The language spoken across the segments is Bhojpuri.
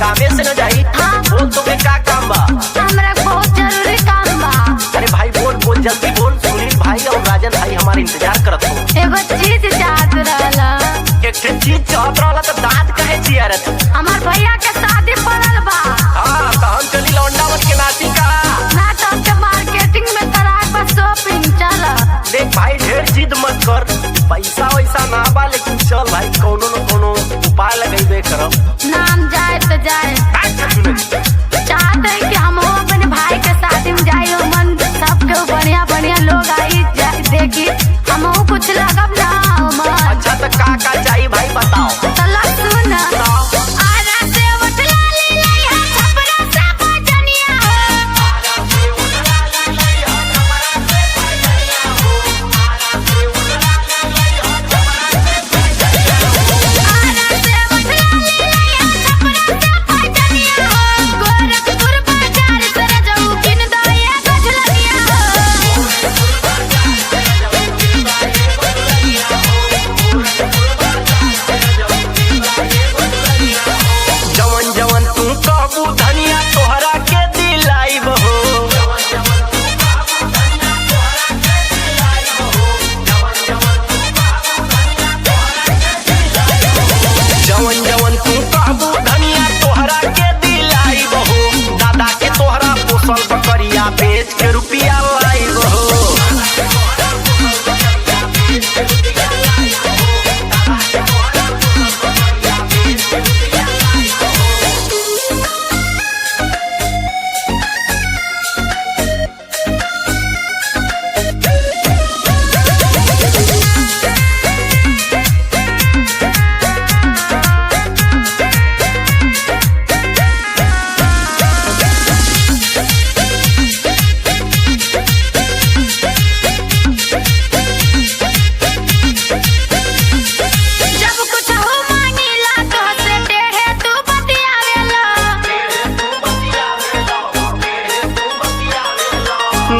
कामे से न जाई। हाँ। बोल तुम्हें का काम बा? हमरा बहुत जरूरी काम बा। अरे भाई बोल बोल जल्दी बोल। सुनील भाई और राजन भाई हमारे इंतजार करत हो। एगो चीज चाहत रहला। एक चीज चाहत रहला तो दांत कहे चियारत। हमार भैया के शादी पड़ल बा। हाँ तो हम चली लौंडा बन के नाची का। ना तो हमके मार्केटिंग में कराए बा शॉपिंग चला। देख भाई ढेर जिद मत कर। पैसा वैसा ना बा लेकिन चल भाई कोनो न कोनो उपाय लगेबे करब। नाम जाए तो जाए। चाहते हैं कि हम अपने भाई के शादी में जाए। मन सबके बढ़िया बढ़िया लोग आई देखी हम कुछ लगब ना मन। अच्छा तो का चाहिए भाई बताओ। चला सुन। आरा से उठला ले लइहा छपरा से बजनिया हो। आरा से उठला ले लइहा छपरा से बजनिया हो। आरा से उठला ले लइहा छपरा से बजनिया हो। आरा से उठला ले लइहा छपरा से बजनिया हो। गोरखपुर बाजार से जाऊ किन दया गजलनिया हो। गोरखपुर बाजार से जाऊ किन दया गजलनिया हो। गोरखपुर बाजार से जाऊ किन दया गजलनिया हो। जवन जवन तू कहबू धनिया तोहरा के दिलाइब हो। जवन जवन तू कहबू धनिया तोहरा के दिलाइब हो। दादा के तोहरा पोसल बकरिया बेच के रुपया लाइब हो। जब कुछ हो मांगीला तो से टेढ़े तू बतियावेला।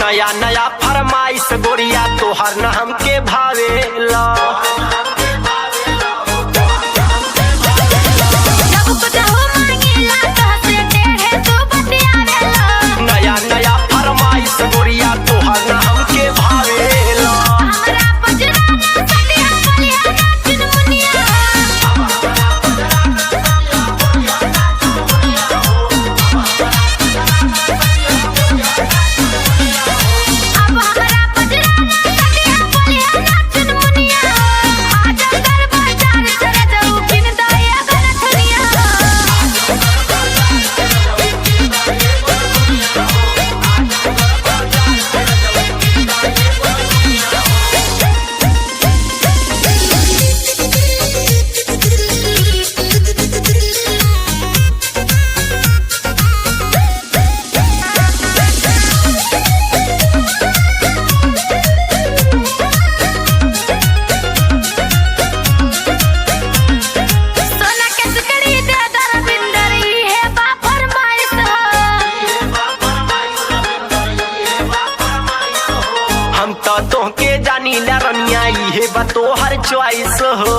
नया नया फरमाइश गोरिया तोहर न हमके भावेला। जब कुछ हो मांगीला तो से टेढ़े तू बतियावेला। नया नया फरमाइश गोरिया तोहर न हमके भावेला। हमरा पजरा ना सटिया बलिया ना चुनमुनिया। अब हमरा पजरा ना सटिया बलिया ना चुनमुनिया। आजमगढ़ बाजार से जाऊ किन दया गलथनिया। सोना के सिकड़ी दे दरबिंदर ई है बा फरमाइश हो। हम तो तोहके जानी ला रनिया इहे बा तोहर चॉइस हो।